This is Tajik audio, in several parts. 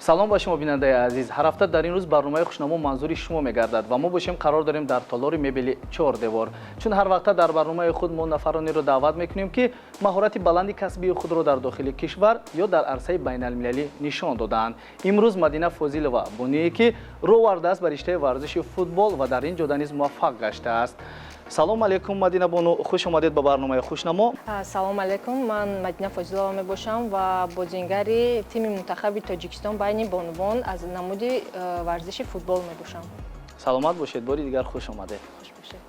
салом ба шумо бинандаи азиз. Ҳар ҳафта дар ин рӯз барномаи хушнамо манзури шумо мегардад ва мо бошем қарор дорем дар толори мебели 4 девор. Чун ҳар вақта дар барномаи худ мо нафаронеро даъват мекунем ки маҳорати баланди касбии худро дар дохили кишвар ё дар арсаи байналмилалӣ нишон доданд. Имрӯз Мадина Фозилова боние ки роҳ вардааст ба риштаи варзиши футбол ва дар ин ҷода низ муваффақ гаштааст. Салом алейкум Мадина бону, хуш омадед ба барномаи хушнамо. Салом алейкум, ман Мадина Фозилова мебошам ва бозингари тими мунтахаби Тоҷикистон байни бонувон аз намуди варзиши футбол мебошам. Саломат бошед, бори дигар хуш омадед. Хуш бошед.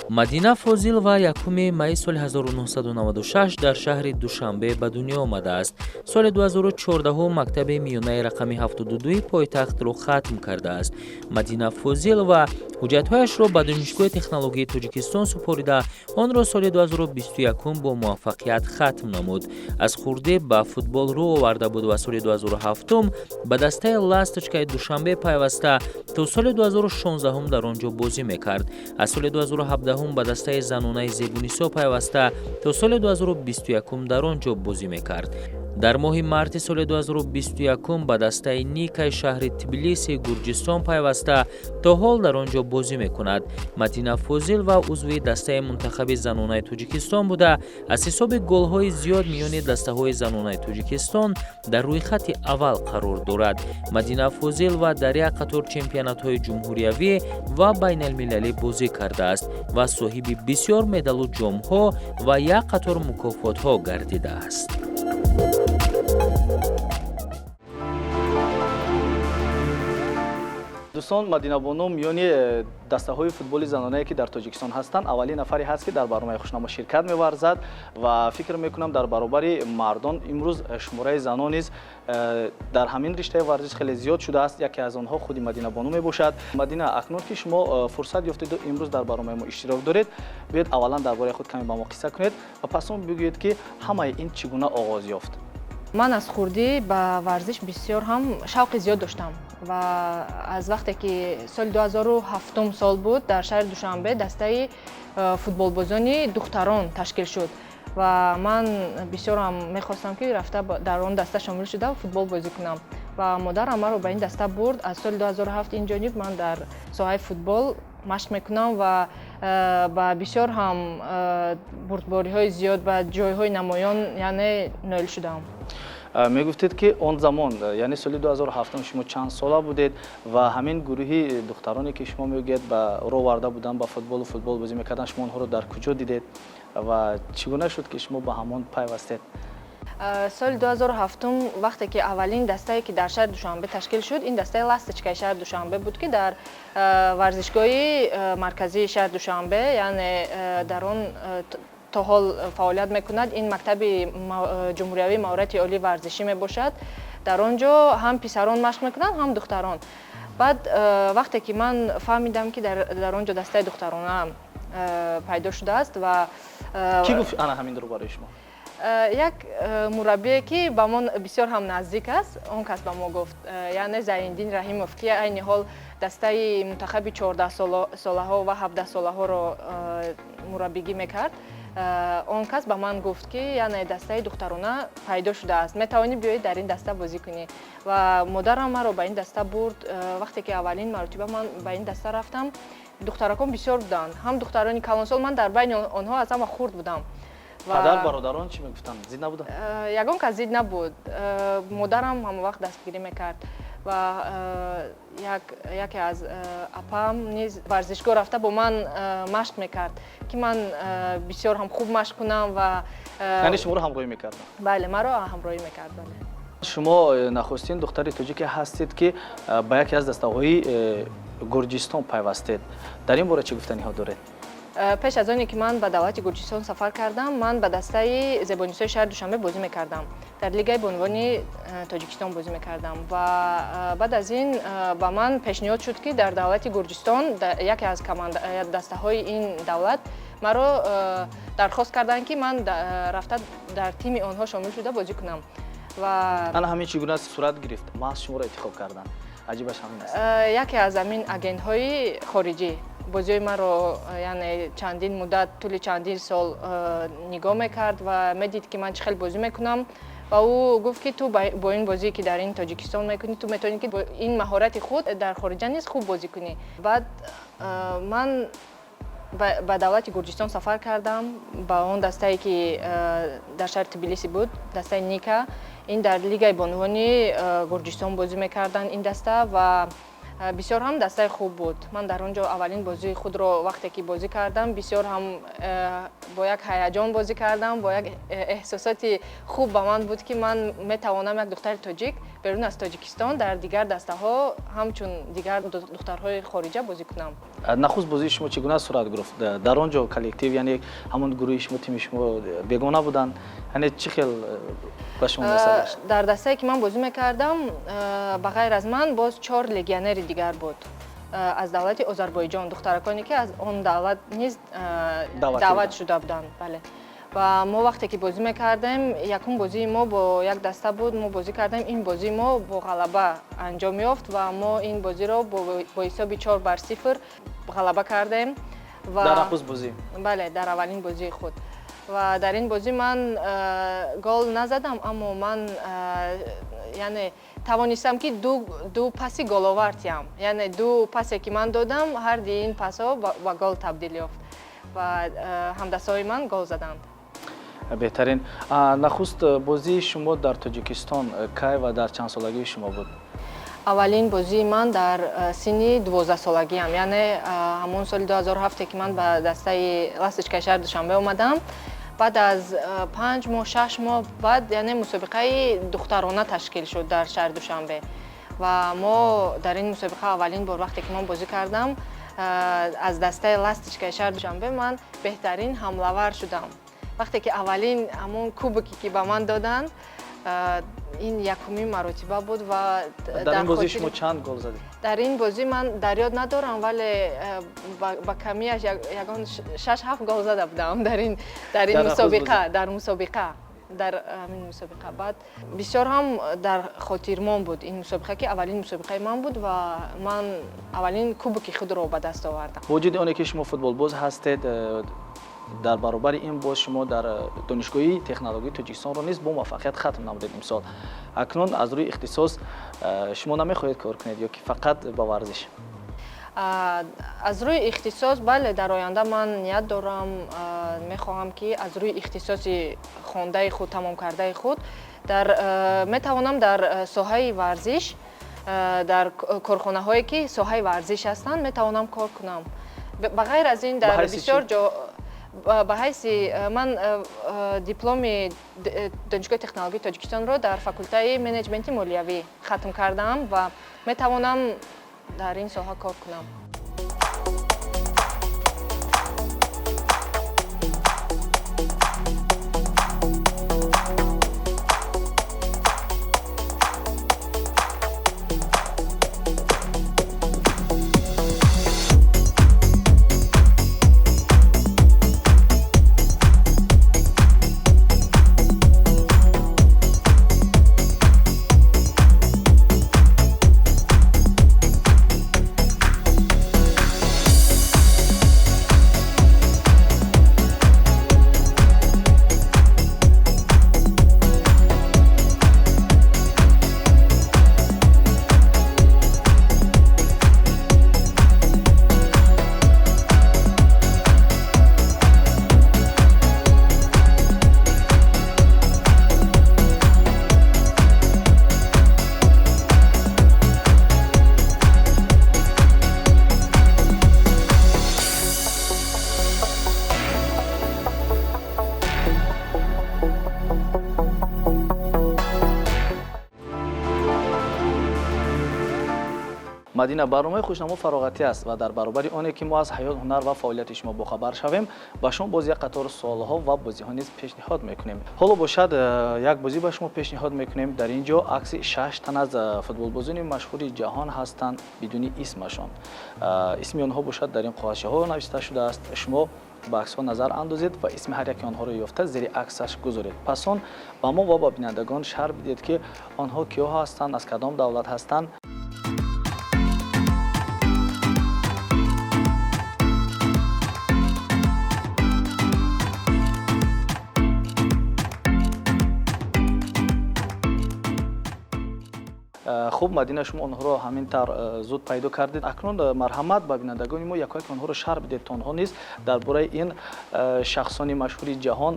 Мадина Фозилова 1 майи соли 1996 дар шаҳри Душанбе ба дунё омадааст. Соли 2014 мактаби миёнаи рақами 72 пойтахтро хатм кардааст. Мадина Фозилова ҳуҷҷатҳояшро ба Донишгоҳи технологии Тоҷикистон супорида, онро соли 2021 бо муваффақият хатм намуд. Аз хурдӣ ба футбол рӯ оварда буд ва соли 2007 ба дастаи «Ласточкаи Душанбе» пайваста, то соли 2016 дар он ҷо бозӣ мекард. Аз соли 2017 ба дастаи занонаи Зебунисо пайваста, то соли 2021 дар он ҷо бозӣ мекард. Дар моҳи марти соли 2021 ба дастаи Никаи шаҳри Тбилиси, Гурҷистон пайваста, то ҳол дар он ҷо бозӣ мекунад. Мадина Фозилова узви дастаи мунтахаби занонаи Тоҷикистон буда, аз ҳисоби голҳои зиёд миёни дастаҳои занонаи Тоҷикистон дар рӯйхати аввал қарор дорад. Мадина Фозилова дар як қатор чемпионатҳои ҷумҳуриявӣ ва байналмилалӣ бозӣ кардааст ва соҳиби бисёр медалу ҷомҳо ва як қатор мукофотҳо гардидааст. дӯстон, Мадина бону миёни дастаҳои футболи занонае ки дар Тоҷикистон ҳастанд, аввалин нафаре ҳаст ки дар барномаи хушнамо ширкат меварзад ва фикр мекунам дар баробари мардон имрӯз шумораи занон низ дар ҳамин риштаи варзиш хеле зиёд шудааст. Яке аз онҳо худи Мадина бону мебошад. Мадина, акнун ки шумо фурсат ёфтеду имрӯз дар барномаи мо иштирок доред, биёед аввалан дар бораи худ каме ба мо қисса кунед ва пас он бигӯед ки ҳамаи ин чӣ гуна оғоз ёфт. Ман аз хурдӣ ба варзиш бисёр ҳам шавқи зиёд доштам ва аз вақте ки соли 2007 сол буд дар шаҳри Душанбе дастаи футболбозони духтарон ташкил шуд ва ман бисёр ҳам мехостам ки рафта дар он даста шомил шуда футбол бозӣ кунам ва модарам маро ба ин даста бурд. Аз соли 2007 инҷониб ман дар соҳаи футбол машқ мекунам ва ба бисёр ҳам бурдбориҳои зиёд ба ҷойҳои намоён яъне ноил шудам. Мегуфтед ки он замон, яъне соли 2007 шумо чанд сола будед ва ҳамин гурӯҳи духтароне ки шумо мегӯед ба роҳ варда буданд ба футбол бозӣ мекарданд, шумо онҳоро дар куҷо дидед ва чӣ гуна шуд ки шумо ба ҳамон пайвастед? соли 2007 вақте ки аввалин дастае ки дар шаҳри Душанбе ташкил шуд, ин дастаи «Ласточкаи» шаҳри Душанбе буд ки дар варзишгоҳи марказии шаҳри Душанбе, яъне дар он то ҳол фаъолият мекунад. Ин мактаби ҷумҳуриявии маҳорати олии варзишӣ мебошад. Дар он ҷо ҳам писарон машқ мекунанд, ҳам духтарон. Баъд вақте ки ман фаҳмидам ки дар он ҷо дастаи духтарона пайдо шудааст ва ки гуфт ана ҳаминро барои шумо? як мураббие ки ба мо бисёр ҳам наздик аст, он кас ба мо гуфт, яъне Зайниддин Раҳимов ки айни ҳол дастаи мунтахаби 14-солаҳо ва 17-солаҳоро мураббигӣ мекард. Он кас ба ман гуфт ки яъне дастаи духтарона пайдо шудааст, метавонӣ биёӣ дар ин даста бозӣ кунӣ ва модарам маро ба ин даста бурд. Вақте ки аввалин маротиба ман ба ин даста рафтам, духтаракон бисёр буданд, ҳам духтарони калонсол, ман дар байни онҳо аз ҳама хурд будам. Падар бародарон чӣ мегуфтанд? Зид набуданд? Ягон кас зид набуд. Модарам ҳамавақт дастгирӣ мекард ва яке аз апам низ варзишгоҳ рафта бо ман машқ мекард ки ман бисёр ҳам хуб машқ кунам ва яъне шуморо ҳамроҳӣ мекарданд? Бале, маро ҳамроҳӣ мекард. Бале. шумо нахустин духтари тоҷике ҳастед ки ба яке аз дастаҳои Гурҷистон пайвастед. Дар ин бора чӣ гуфтаниҳо доред? пеш аз оне ки ман ба давлати Гурҷистон сафар кардам, ман ба дастаи Зебунисои шаҳри Душанбе бозӣ мекардам. Дар лигаи бонувони Тоҷикистон бозӣ мекардам ва баъд аз ин ба ман пешниҳод шуд ки дар давлати Гурҷистон яке аз дастаҳои ин давлат маро дархост карданд ки ман рафта дар тими онҳо шомил шуда бозӣ кунам. ана ҳамин чӣ гуна сурат гирифт? маҳз шуморо интихоб карданд. аҷибаш ҳамин аст. Яке аз ҳамин агентҳои хориҷӣ бозиҳои маро яъне чандин муддат тӯли чандин сол нигоҳ мекард ва медид ки ман чӣ хел бозӣ мекунам ва ӯ гуфт ки ту бо ин бозие ки дар ин тоҷикистон мекунӣ ту метавонӣ ки бо ин маҳорати худ дар хориҷа низ хуб бозӣ кунӣ. Баъд ман ба давлати Гурҷистон сафар кардам, ба он дастае ки дар шаҳри Тбилиси буд, дастаи Ника. Ин дар Лигаи бонувони Гурҷистон бозӣ мекарданд ин даста ва бисёр ҳам дастаи хуб буд. Ман дар он ҷо аввалин бозии худро вақте ки бозӣ кардам, бисёр ҳам бо як ҳаяҷон бозӣ кардам, бо як эҳсосоти хуб ба ман буд ки ман метавонам як духтари тоҷик берун аз Тоҷикистон дар дигар дастаҳо ҳамчун дигар духтарҳои хориҷа бозӣ кунам. нахуст бозии шумо чӣ гуна сурат гирифт? Дар он ҷо коллектив, яъне ҳамон гурӯҳи шумо, тими шумо бегона буданд? Яъне чӣ хел ба шумо мунасибат дошт? Дар дастае ки ман бозӣ мекардам, ба ғайр аз ман боз 4 легионери дигар буд аз давлати Озарбойҷон, духтараконе ки аз он давлат низ даъват шуда буданд. Бале. Ва мо вақте ки бозӣ мекардем, якум бозии мо бо як даста буд, мо бозӣ кардем, ин бозии мо бо ғалаба анҷом ёфт ва мо ин бозиро бо ҳисоби 4-0 ғалаба кардем. Дар нахуст бозӣ? Бале, дар аввалин бозии худ. Ва дар ин бозӣ ман гол назадам, аммо ман яъне тавонистам ки ду паси головартиям. Яъне ду пасе ки ман додам, ҳар ди ин пасҳо ба гол табдил ёфт ва ҳамдастаҳои ман гол заданд. Беҳтарин. Нахуст бозии шумо дар Тоҷикистон кай ва дар чанд солагии шумо буд? Аввалин бозии ман дар синни 12-солагиам, яъне ҳамон соли 2007 ки ман ба дастаи ласточкаи шаҳри Душанбе омадам. Баъд аз 5 моҳ 6 моҳ баъд яъне мусобиқаи духтарона ташкил шуд дар шаҳри Душанбе ва мо дар ин мусобиқа аввалин бор вақте ки ман бозӣ кардам, аз дастаи ласточкаи шаҳри Душанбе ман беҳтарин ҳамлавар шудам. Вақте ки аввалин ҳамон кубоке ки ба ман доданд, ин якумин маротиба буд ва дар ин бозӣ шумо чанд гол задед? Дар ин бозӣ ман дар ёд надорам, вале ба камияш ягон 6-7 гол зада будам дар ин мусобиқа, дар ҳамин мусобиқа. Баъд бисёр ҳам дар хотирмон буд ин мусобиқа, ки аввалин мусобиқаи ман буд ва ман аввалин кубоки худро ба даст овардам. Бо вуҷуди оне ки шумо футболбоз ҳастед, дар баробари ин боз шумо дар донишгоҳи технологии Тоҷикистонро низ бо муваффақият хатм намудед имсол. Акнун аз рӯи ихтисос шумо намехоҳед кор кунед ё ки фақат ба варзиш? аз рӯи ихтисос, бале, дар оянда ман ният дорам, мехоҳам ки аз рӯи ихтисоси хондаи худ, тамом кардаи худ, метавонам дар соҳаи варзиш, дар корхонаҳое ки соҳаи варзиш ҳастанд, метавонам кор кунам. Ба ғайр аз ин дар бисёр ҷо ба ҳайси ман дипломи донишгоҳи технологии Тоҷикистонро дар факултаи менеҷменти молиявӣ хатм кардам ва метавонам дар ин соҳа кор кунам. мадина, барномаи хушнамо фароғатӣ аст ва дар баробари оне ки мо аз ҳаёт, ҳунар ва фаъолияти шумо бохабар шавем, ба шумо боз як қатор суолҳо ва бозиҳо низ пешниҳод мекунем. ҳоло бошад як бозӣ ба шумо пешниҳод мекунем. дар ин ҷо акси 6 тан аз футболбозони машҳури ҷаҳон ҳастанд бидуни исмашон. исми онҳо бошад дар ин қоғазчаҳо нависта шудааст. шумо ба аксҳо назар андозед ва исми ҳар яки онҳоро ёфта зери аксаш гузоред. пас он ба мо ва ба бинандагон шаҳр бидед ки онҳо киё ҳастанд, аз кадом давлат ҳастанд. хуб Мадина шумо онҳоро ҳамин тар зуд пайдо кардед. Акнун марҳамат ба бинандагони мо як онҳоро шарҳ бидед то онҳо низ дар бораи ин шахсони машҳури ҷаҳон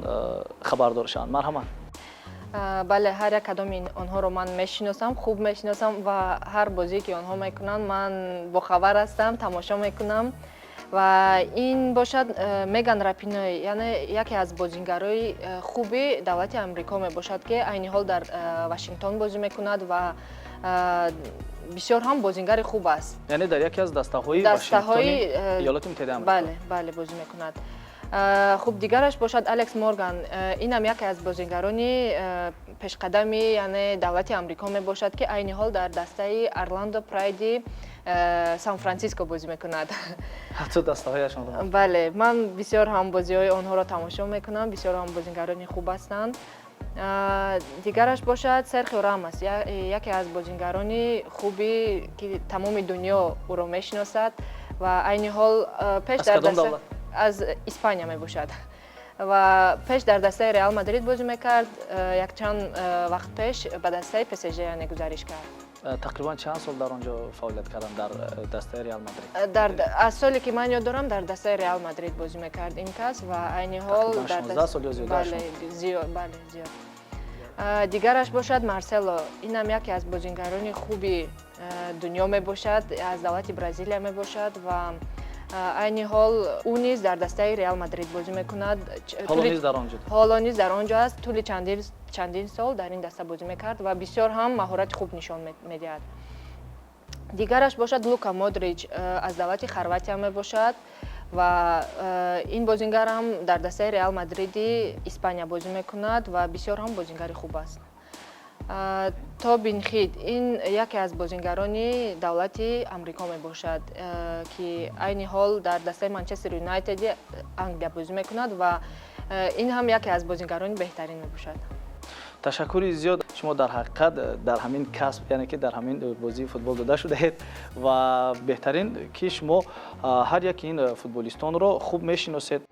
хабардор шаванд. Марҳамат. бале ҳар як кадоми онҳоро ман мешиносам, хуб мешиносам ва ҳар бозие ки онҳо мекунанд ман бохабар ҳастам, тамошо мекунам. ва ин бошад Меган Рапиной, яъне яке аз бозингарои хуби давлати Амрико мебошад ки айни ҳол дар Вашингтон бозӣ мекунад ва бисёр ҳам бозингари хуб аст. Яъне дар яке аз дастаҳои Вашингтони Иёлоти Муттаҳидаи Амрико. Бале бозӣ мекунад. хуб дигараш бошад Алекс Морган. Инам яке аз бозингарони пешқадами яъне давлати Амрико мебошад ки айни ҳол дар дастаи Орландо Прайди Сан-Франсиско бозӣ мекунад. ҳатто дастаҳояшон. бале ман бисёр ҳам бозиҳои онҳоро тамошо мекунам, бисёр ҳам бозингарони хуб ҳастанд. дигараш бошад Серхио Рамос, яке аз бозингарони хуби ки тамоми дунё ӯро мешиносад ва айни ҳол пеш дар даста аз Испания мебошад ва пеш дар дастаи Реал Мадрид бозӣ мекард, якчанд вақт пеш ба дастаи ПСЖ яъне гузариш кард. тақрибан чанд сол дар онҷо фаъолият кардам дар дастаи Реал Мадрид? аз соле ки ман ёд дорам дар дастаи Реал Мадрид бозӣ мекард ин кас ва айни ҳол дар 16 сол ё зиёдаш. бале зиёд. дигараш бошад Марсело, инам яке аз бозингарони хуби дунё мебошад, аз давлати Бразилия мебошад ва айни ҳол ӯ низ дар дастаи Реал Мадрид бозӣ мекунад. ҳоло низ дар онҷо аст. тӯли чандин сол дар ин даста бозӣ мекард ва бисёр ҳам маҳорати хуб нишон медиҳад. дигараш бошад Лука Модрич, аз давлати Хорватия мебошад ва ин бозингар ҳам дар дастаи Реал Мадриди Испания бозӣ мекунад ва бисёр ҳам бозингари хуб аст. Тобин Хид, ин яке аз бозингарони давлати Амрико мебошад ки айни ҳол дар дастаи Манчестер Юнайтеди Англия бозӣ мекунад ва ин ҳам яке аз бозингарони беҳтарин мебошад. ташаккури зиёд. шумо дар ҳақиқат дар ҳамин касб яъне ки дар ҳамин бозии футбол дода шудаед ва беҳтарин ки шумо ҳар яки ин футболистонро хуб мешиносед.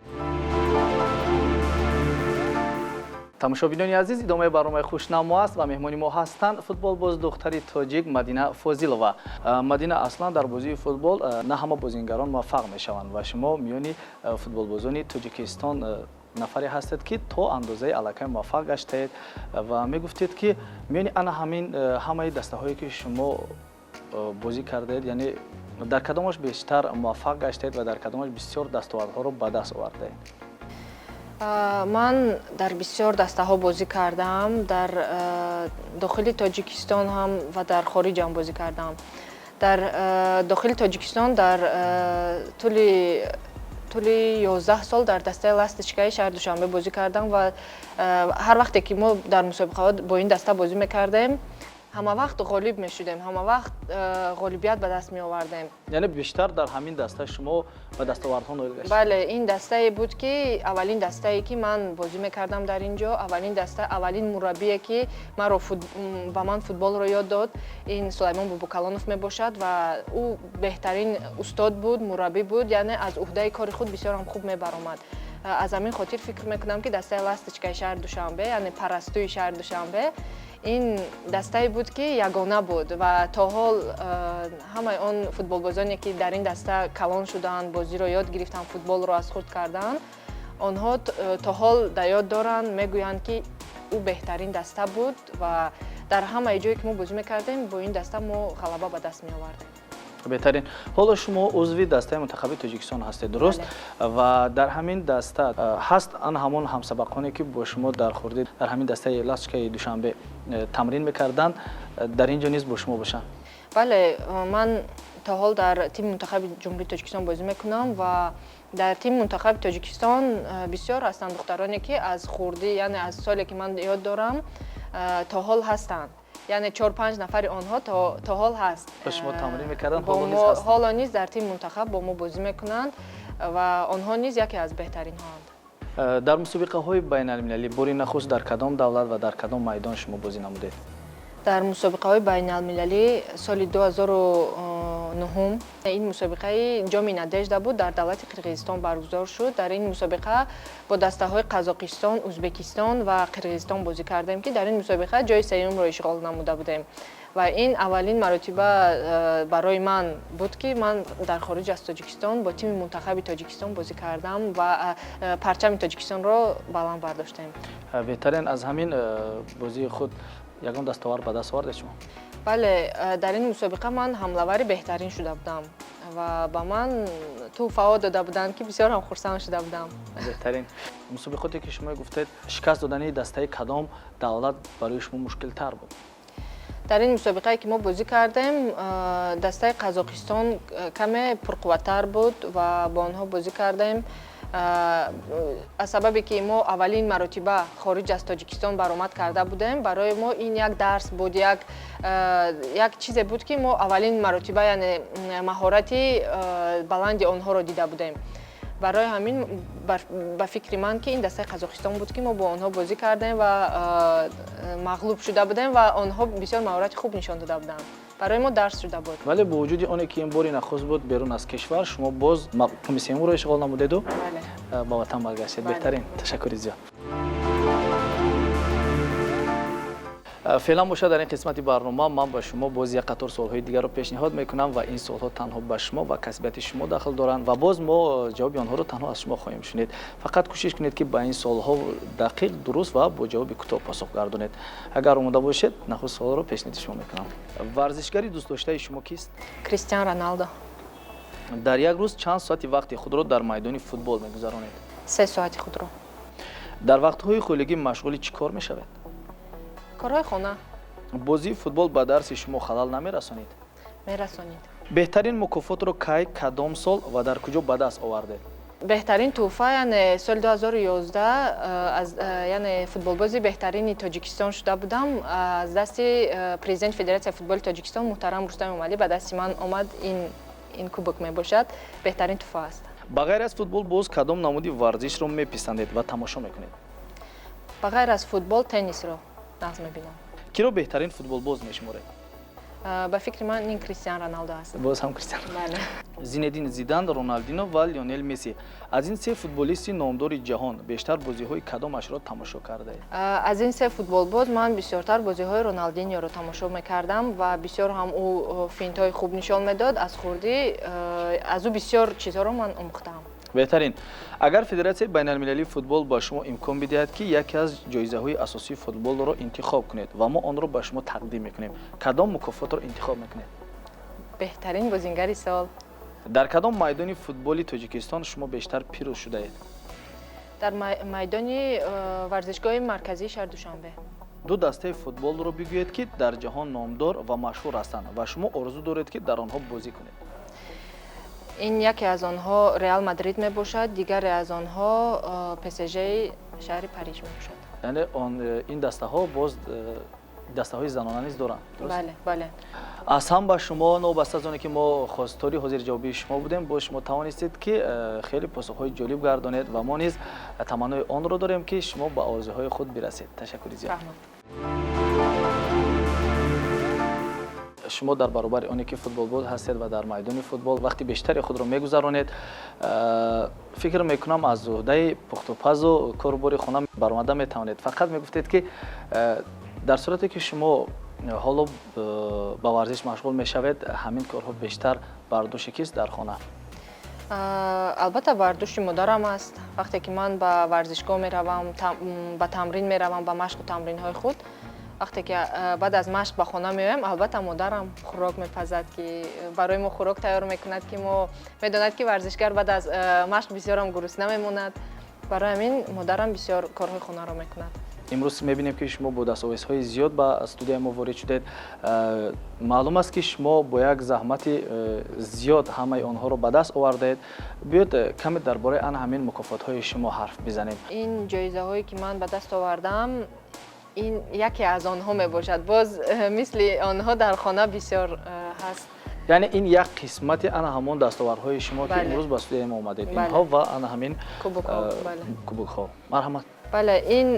тамошобинони азиз, идомаи барномаи хушнамо аст ва меҳмони мо ҳастанд футболбоз духтари тоҷик Мадина Фозилова. Мадина, аслан дар бозии футбол на ҳама бозингарон муваффақ мешаванд ва шумо миёни футболбозони Тоҷикистон нафаре ҳастед ки то андозаи аллакай муваффақ гаштаед ва мегуфтед ки миёни ана ҳамаи дастаҳое ки шумо бозӣ кардаед, яъне дар кадомаш бештар муваффақ гаштаед ва дар кадомаш бисёр дастовардҳоро ба даст овардаед? ман дар бисёр дастаҳо бозӣ кардам, дар дохили Тоҷикистон ҳам ва дар хориҷ ҳам бозӣ кардам. дар дохили Тоҷикистон дар тӯли 11 сол дар дастаи Ласточкаи шаҳри Душанбе бозӣ кардам ва ҳар вақте ки мо дар мусобиқаҳо бо ин даста бозӣ мекардем, ҳама вақт ғолиб мешудем, ҳама вақт ғолибият ба даст меовардем. яъне бештар дар ҳамин даста шумо ба дастовардҳо ноил гаштед? бале, ин дастае буд ки аввалин дастае ки ман бозӣ мекардам дар ин ҷо, аввалин мураббие ки ба ман футболро ёд дод, ин Сулаймон Бубукалонов мебошад ва ӯ беҳтарин устод буд, мураббӣ буд, яъне аз уҳдаи кори худ бисёр ҳам хуб мебаромад. аз ҳамин хотир фикр мекунам ки дастаи Ласточкаи шаҳри Душанбе, яъне парастӯи шаҳри Душанбе, ин дастае буд ки ягона буд ва то ҳол ҳамаи он футболбозоне ки дар ин даста калон шуданд, бозиро ёд гирифтанд, футболро аз хурд карданд, онҳо то ҳол дар ёд доранд, мегӯянд ки ӯ беҳтарин даста буд ва дар ҳамаи ҷое ки мо бозӣ мекардем, бо ин даста мо ғалаба ба даст меовардем. беҳтарин. ҳоло шумо узви дастаи мунтахаби Тоҷикистон ҳастед, дуруст? ва дар ҳамин даста ҳаст ан ҳамон ҳамсабақоне ки бо шумо дар хурдӣ дар ҳамин дастаи Ласточкаи Душанбе тамрин мекарданд, дар ин ҷо низ бо шумо бошанд? бале, ман то ҳол дар тими мунтахаби ҷумҳурии Тоҷикистон бозӣ мекунам ва дар тими мунтахаби Тоҷикистон бисёр ҳастанд духтароне ки аз хурдӣ, яъне аз соле ки ман ёд дорам, то ҳол ҳастанд. яъне 4-5 нафари онҳо то ҳол ҳаст. Ба шумо тамрин мекарданд, ҳоло низ дар тими мунтахаб бо мо бозӣ мекунанд ва онҳо низ яке аз беҳтаринҳоанд. дар мусобиқаҳои байналмилалӣ бори нахуст дар кадом давлат ва дар кадом майдон шумо бозӣ намудед? дар мусобиқаҳои байналмилалӣ соли нуҳум. Ин мусобиқаи ҷоми надежда буд, дар давлати Қирғизистон баргузор шуд. Дар ин мусобиқа бо дастаҳои Қазоқистон, Узбекистон ва Қирғизистон бозӣ кардем, ки дар ин мусобиқа ҷои сеюмро ишғол намуда будем. Ва ин аввалин маротиба барои ман буд, ки ман дар хориҷ аз Тоҷикистон бо тими мунтахаби Тоҷикистон бозӣ кардам ва парчами Тоҷикистонро баланд бардоштем. беҳтарин аз ҳамин бозии худ ягон дастовар ба даст овардед шумо? бале, дар ин мусобиқа ман ҳамлавари беҳтарин шуда будам ва ба ман тӯҳфаҳо дода буданд, ки бисёр ҳам хурсанд шуда будам. беҳтарин. мусобиқоте ки шумо гуфтед, шикаст додани дастаи кадом давлат барои шумо мушкилтар буд? дар ин мусобиқае ки мо бозӣ кардем, дастаи Қазоқистон каме пурқувваттар буд ва бо онҳо бозӣ кардем. аз сабабе ки мо аввалин маротиба хориҷ аз Тоҷикистон баромад карда будем, барои мо ин як дарс буд, як чизе буд, ки мо аввалин маротиба яъне маҳорати баланди онҳоро дида будем. барои ҳамин ба фикри ман, ки ин дастаи Қазоқистон буд, ки мо бо онҳо бозӣ кардем ва мағлуб шуда будем ва онҳо бисёр маҳорати хуб нишон дода буданд. барои мо дарс шуда буд. вале бо вуҷуди оне ки ин бори нахуст буд берун аз кишвар, шумо боз мақоми сеюмро ишғол намудеду ба ватан баргаштед. беҳтарин, ташаккури зиёд. феълан бошад дар ин қисмати барнома ман ба шумо боз як қатор суолҳои дигарро пешниҳод мекунам ва ин суолҳо танҳо ба шумо ва касбияти шумо дахл доранд ва боз мо ҷавоби онҳоро танҳо аз шумо хоҳем шунид. фақат кӯшиш кунед ки ба ин суолҳо дақиқ, дуруст ва бо ҷавоби кӯтоҳ посух гардонед. агар омода бошед, нахуст суолҳоро пешниҳоди шумо мекунам. варзишгари дӯстдоштаи шумо кист? Кристиан Роналдо. дар як рӯз чанд соати вақти худро дар майдони футбол мегузаронед? 3 соати худро. дар вақтҳои хӯлигӣ машғули чӣ кор мешавед? корҳои хона бозии футбол ба дарси шумо халал намерасонид? мерасонид. беҳтарин мукофотро кай, кадом сол ва дар куҷо ба даст овардед? беҳтарин тӯҳфа яъне соли 2011 аз яъне футболбози беҳтарини Тоҷикистон шуда будам. аз дасти президенти Федератсияи футболи Тоҷикистон муҳтарам Рустам Эмомалӣ ба дасти ман омад. ин кубок мебошад. беҳтарин тӯҳфа аст. ба ғайр аз футбол боз кадом намуди варзишро меписандед ва тамошо мекунед? ба ғайр аз футбол теннисро нағз мебинам. киро беҳтарин футболбоз мешуморед? ба фикри ман ин Кристиан Роналдо аст. боз ҳам Кристиан. бале. Зинедин Зидан, Роналдино ва Лионел Месси. аз ин се футболисти номдори ҷаҳон бештар бозиҳои кадомашро тамошо кардаед? аз ин се футболбоз ман бисёртар бозиҳои Роналдиньоро тамошо мекардам ва бисёр ҳам ӯ финтҳои хуб нишон медод. аз хурдӣ аз ӯ бисёр чизҳоро ман омӯхтаам. беҳтарин. агар Федератсияи байналмилалии футбол ба шумо имкон бидиҳад, ки яке аз ҷоизаҳои асосии футболро интихоб кунед ва мо онро ба шумо тақдим мекунем, кадом мукофотро интихоб мекунед? беҳтарин бозингари сол. дар кадом майдони футболи Тоҷикистон шумо бештар пирӯз шудаед? дар майдони варзишгоҳи марказии шаҳри Душанбе. ду дастаи футболро бигӯед, ки дар ҷаҳон номдор ва машҳур ҳастанд ва шумо орзу доред, ки дар онҳо бозӣ кунед. ин яке аз онҳо Реал Мадрид мебошад, дигаре аз онҳо ПСЖ-и шаҳри Париж мебошад. яъне ин дастаҳо боз дастаҳои занона низ доранд? бале. аз ҳам ба шумо новбаста аз оне ки мо хостори ҳозирҷавобии шумо будем, боз шумо тавонистед ки хеле посухҳои ҷолиб гардонед ва мо низ таманнои онро дорем, ки шумо ба орзуҳои худ бирасед. ташаккури зиёд. шумо дар баробари оне ки футболбоз ҳастед ва дар майдони футбол вақти бештари худро мегузаронед, фикр мекунам аз уҳдаи пухтупазу корубори хона баромада метавонед. фақат мегуфтед ки дар сурате ки шумо ҳоло ба варзиш машғул мешавед, ҳамин корҳо бештар бардоши кист дар хона? албатта бардошти модарам аст. вақте ки ман ба варзишгоҳ меравам, ба тамрин меравам, ба машқу тамринҳои худ, вақте ки баъд аз машқ ба хона меоям, албатта модарам хӯрок мепазад, ки барои мо хӯрок тайёр мекунад, ки мо медонад, ки варзишгар баъд аз машқ бисёрам гурусна мемонад. барои ҳамин модарам бисёр корҳои хонаро мекунад. имрӯз мебинем ки шумо бо дастовизҳои зиёд ба студияи мо ворид шудед. маълум аст ки шумо бо як заҳмати зиёд ҳамаи онҳоро ба даст овардаед. биёд каме дар бораи ан ҳамин мукофотҳои шумо ҳарф бизанем. ин ҷоизаҳое ки ман ба даст овардам, ин яке аз онҳо мебошад. боз мисли онҳо дар хона бисёр ҳаст. яъне ин як қисмати ана ҳамон дастоварҳои шумо ки имрӯз ба студияи мо омадед. инҳо ва ана ҳамин кубокҳо. марҳамат. бале, ин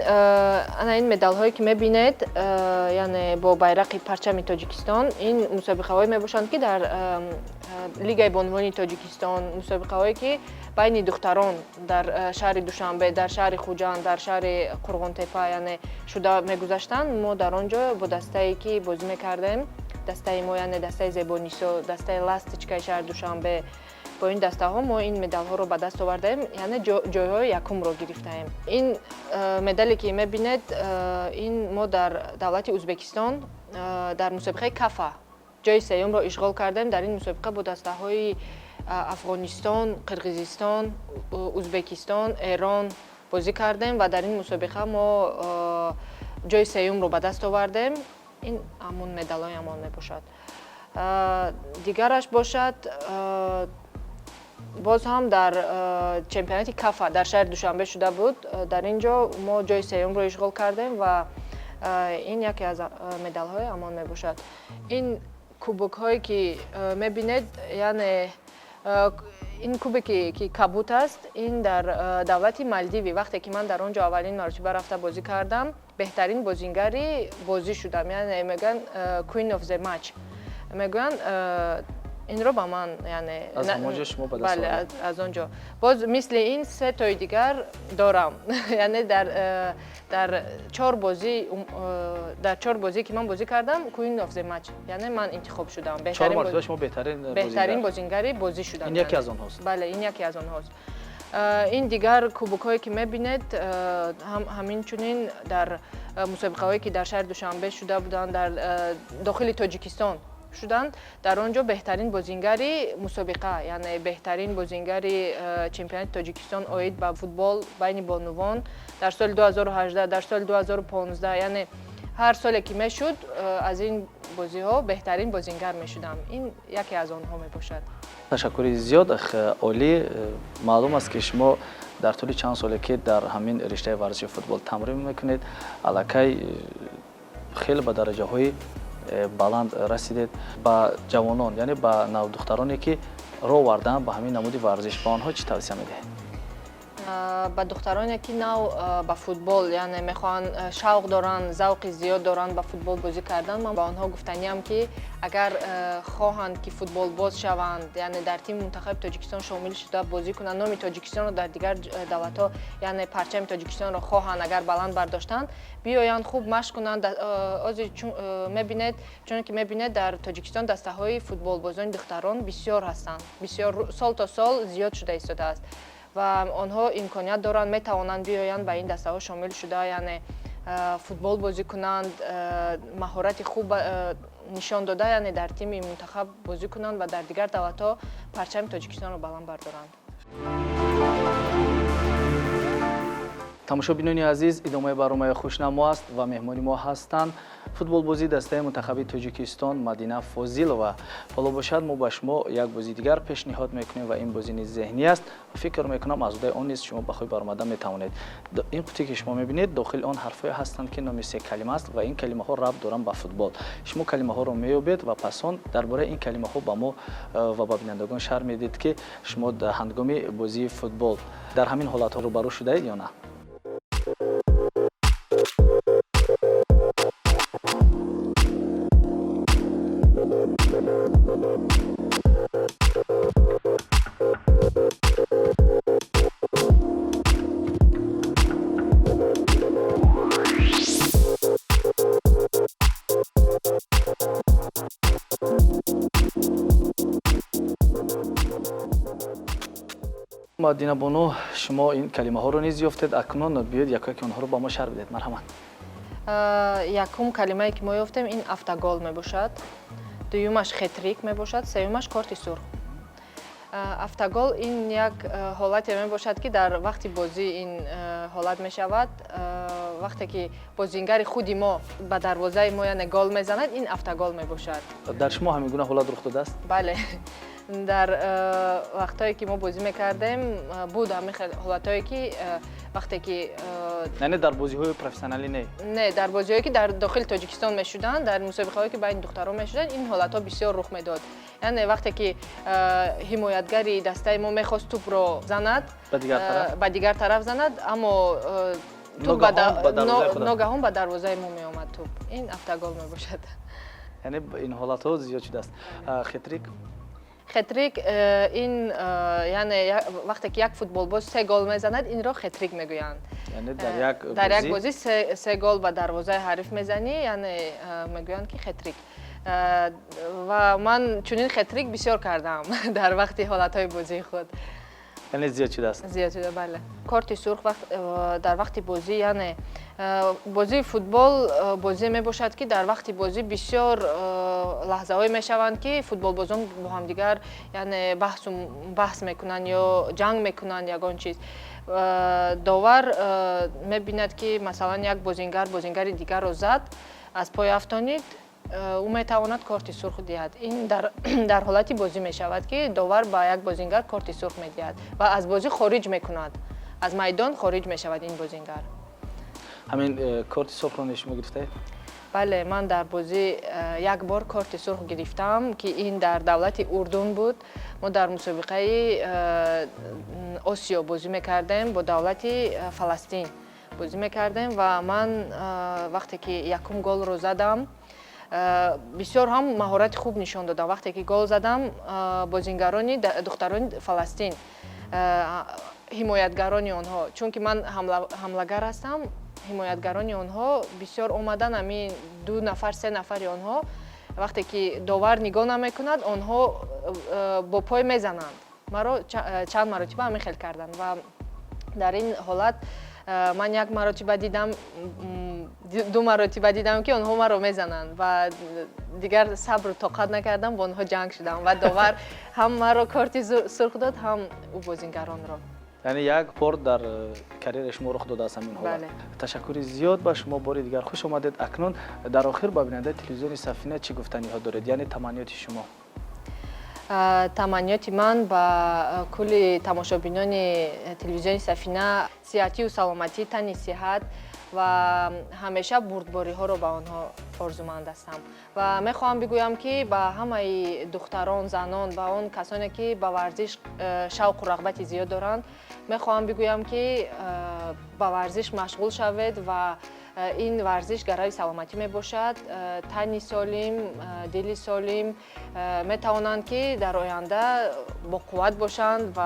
медалҳое ки мебинед, яъне бо байрақи парчами Тоҷикистон, ин мусобиқаҳое мебошанд ки дар Лигаи бонувони Тоҷикистон, мусобиқаҳое ки байни духтарон дар шаҳри Душанбе, дар шаҳри Хуҷанд, дар шаҳри Қурғонтепа яъне шуда мегузаштанд. Мо дар он ҷо бо дастае ки бозӣ мекардем, дастаи мо яъне дастаи Зебонисо, дастаи Ластичкаи шаҳри Душанбе, бо ин дастаҳо мо ин медалҳоро ба даст овардаем, яъне ҷойҳои якумро гирифтаем. Ин медале ки мебинед, ин мо дар давлати Узбекистон дар мусобиқаи Кафа ҷои сеюмро ишғол кардем. Дар ин мусобиқа бо дастаҳои Афғонистон, Қирғизистон, Узбекистон, Эрон бозӣ кардем ва дар ин мусобиқа мо ҷои сеюмро ба даст овардем. ин ҳамон медалҳои ҳамон мебошад. Дигараш бошад, боз ҳам дар чемпионати Кафа дар шаҳри Душанбе шуда буд. Дар ин ҷо мо ҷои сеюмро ишғол кардем ва ин яке аз медалҳои ҳамон мебошад. Ин кубокҳое ки мебинед, яъне ин кубоки ки кабут аст, ин дар давлати Малдиви вақте ки ман дар он ҷо аввалин маротиба рафта бозӣ кардам, беҳтарин бозингари бозӣ шудам, яъне мегӯянд Queen of the match. Мегӯянд инро ба ман, яъне аз ҳамон ҷо шумо ба даст овардед. Бале, аз он ҷо. Боз мисли ин се тои дигар дорам. Яъне дар 4 бозӣ ки ман бозӣ кардам, Queen of the match, яъне ман интихоб шудам. 4 мартаба шумо беҳтарин бозингари бозӣ шудам. ин яке аз онҳост. Бале, ин яке аз онҳост. ин дигар кубокҳое ки мебинед, ҳаминчунин дар мусобиқаҳое ки дар шаҳри Душанбе шуда буданд, дар дохили Тоҷикистон шуданд, дар он ҷо беҳтарин бозингари мусобиқа, яъне беҳтарин бозингари чемпионати Тоҷикистон оид ба футбол байни бонувон дар соли 2018, дар соли 2015, яъне ҳар соле ки мешуд, аз ин бозиҳо беҳтарин бозингар мешудам. Ин яке аз онҳо мебошад. ташаккури зиёд олӣ. маълум аст ки шумо дар тӯли чанд соле ки дар ҳамин риштаи варзиши футбол тамрин мекунед, аллакай хеле ба дараҷаҳои баланд расидед. Ба ҷавонон, яъне ба навдухтароне ки роҳ овардаанд ба ҳамин намуди варзиш, ба онҳо чӣ тавсия медиҳед? ба духтароне ки нав ба футбол, яъне мехоҳанд, шавқ доранд, завқи зиёд доранд ба футбол бозӣ кардан, ман ба онҳо гуфтаниам ки агар хоҳанд ки футболбоз шаванд, яъне дар тими мунтахаби Тоҷикистон шомил шуда бозӣ кунанд, номи Тоҷикистонро дар дигар давлатҳо, яъне парчами Тоҷикистонро хоҳанд агар баланд бардоштанд, биёянд хуб машқ кунанд. Мебинед, чун ки мебинед дар Тоҷикистон дастаҳои футболбозони духтарон бисёр ҳастанд, бисёр сол то сол зиёд шуда истодааст ва онҳо имконият доранд, метавонанд биёянд ба ин дастаҳо шомил шуда, яъне футбол бозӣ кунанд, маҳорати хуб нишон дода, яъне дар тими мунтахаб бозӣ кунанд ва дар дигар давлатҳо парчами Тоҷикистонро баланд бардоранд. тамошобинони азиз, идомаи барномаи хушнамо аст ва меҳмони мо ҳастанд футболбози дастаи мунтахаби Тоҷикистон Мадина Фозилова. ҳоло бошад мо ба шумо як бозии дигар пешниҳод мекунем ва ин бозӣ низ зеҳнӣ аст. фикр мекунам аз удаи он низ шумо ба хоби баромада метавонед. ин қуттие ки шумо мебинед, дохили он ҳарфҳое ҳастанд ки номи се калима аст ва ин калимаҳо рабт доранд ба футбол. шумо калимаҳоро меёбед ва пас он дар бораи ин калимаҳо ба мо ва ба бинандагон шарҳ медиҳед ки шумо ҳангоми бозии футбол дар ҳамин ҳолатҳо рӯбарӯ шудаед ё на? Мадина Боно, шумо ин калимаҳоро низ ёфтед, акнун биёед якояки онҳоро ба мо шарҳ бидед. марҳамат. Якум калимае ки мо ёфтем, ин автогол мебошад, дуюмаш хетрик мебошад, сеюмаш корти сурх. Автогол ин як ҳолате мебошад ки дар вақти бозӣ ин ҳолат мешавад, вақте ки бозингари худи мо ба дарвозаи мо яъне гол мезанад, ин автогол мебошад. дар шумо ҳамин гуна ҳолат рух додааст? Бале, дар вақтое ки мо бозӣ мекардем буд ҳамин ҳолатое ки вақте ки яъне дар бозиҳои профессионалӣ не, дар бозиҳое ки дар дохили Тоҷикистон мешуданд, дар мусобиқаҳое ки байни духтарон мешуданд, ин ҳолатҳо бисёр рух медод. яъне вақте ки ҳимоятгари дастаи мо мехост тӯпро занад ба дигар тараф занад, аммо توپ ناگهان به دروازه ما می آمد. توپ این افتگال می باشد. یعنی این حالت ها زیاد شده است. خطریک خطریک این یعنی وقتی که یک فوتبال باز 3 گل میزند این را خطریک میگویند. یعنی در یک بازی 3 گل به دروازه حریف میزنی یعنی میگویند که خطریک. و من چنین خطریک بسیار کردم در وقتی حالتهای بازی خود. یعنی زیاد شده است. زیاد شده بله. کارت سرخ در وقتی بازی یعنی بازی فوتبال بازی می باشد که در وقتی بازی بسیار لحظه های می شوند که فوتبال بازان با هم دیگر یعنی بحث میکنند یا جنگ میکنند یگان چیز. داور می بیند که مثلا یک بازیگر دیگر را زد از پای افتانید او میتواند کارت سرخ دهد. این در حالتی بازی می شود که داور با یک بازیگر کارت سرخ می دهد و از بازی خارج میکند. از میدان خارج می شود این بازیگر. همین کارت سرخ رو نشما گرفته؟ بله من در بازی یک بار کارت سرخ گرفتم که این در دولت اردن بود. ما در مسابقه آسیا بازی میکردیم با دولت فلسطین بازی میکردیم و من وقتی که یکم گل رو زدم بسیار هم مهارت خوب نشان دادم. وقتی که گل زدم بازیگران دختران فلسطین حمایتگران آنها چون که من حمله‌گر هستم حمایتگران آنها بسیار اومدن همین 2 نفر 3 نفر آنها وقتی که داور نگاه نمیکند آنها با پای میزنند. مرا چند مرتبه همین خیل کردند و در این حالت من یک مرتبه دیدم 2 مرتبه دیدم که آنها مرا میزنند و دیگر صبر و طاقت نکردم با آنها جنگ شدم و داور هم مرا کارت سرخ داد هم او بازیگران را. یعنی یک بار در کریر شما رخ داده است همین حالت. بله. تشکر زیاد به شما بار دیگر خوش آمدید. اکنون در آخر با بیننده تلویزیون سفینه چی گفتنی ها دارید؟ یعنی تمنیات شما؟ تمنیات من با کل تماشابینان تلویزیون سفینه صحتی و سلامتی، تنی صحت و همیشه بردباری ها رو به آنها آرزومند هستم و میخواهم بگویم که با همه دختران، زنان، با اون کسانی که به ورزش شوق و رغبت زیاد دارند میخواهم بگویم که با ورزش مشغول شوید و این ورزش برای سلامتی می باشد. تنی سالم، دلی سالم می توانند که در آینده با قوت باشند و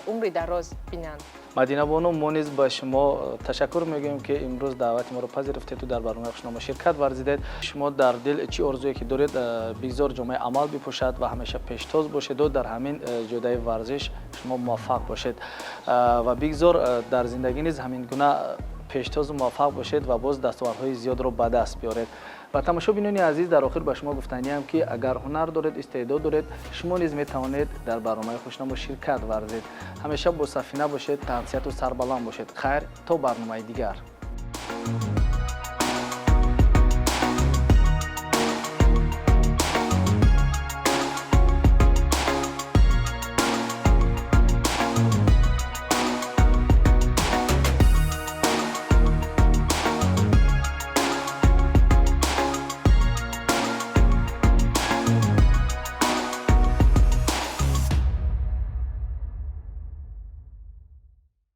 عمری دراز بینند. مدینه بانو ما نیز به شما تشکر میگویم که امروز دعوت ما رو پذیرفتید و در برنامه خوشنامه شرکت ورزیدید. شما در دل چی آرزویی که دارید بگذار جامعه عمل بپوشد و همیشه پیشتاز باشید و در همین جدای ورزش شما موفق باشید و بگذار در زندگی نیز همین گونه پیشتاز و موفق باشید و باز دستاوردهای زیاد رو به دست بیارید. و تماشابینان عزیز در آخر به شما گفتنی هم که اگر هنر دارید، استعداد دارید، شما نیز می توانید در برنامه خوشنام شرکت ورزید. همیشه با سفینه باشید، تنسیت و سربلند باشید. خیر تا برنامه دیگر.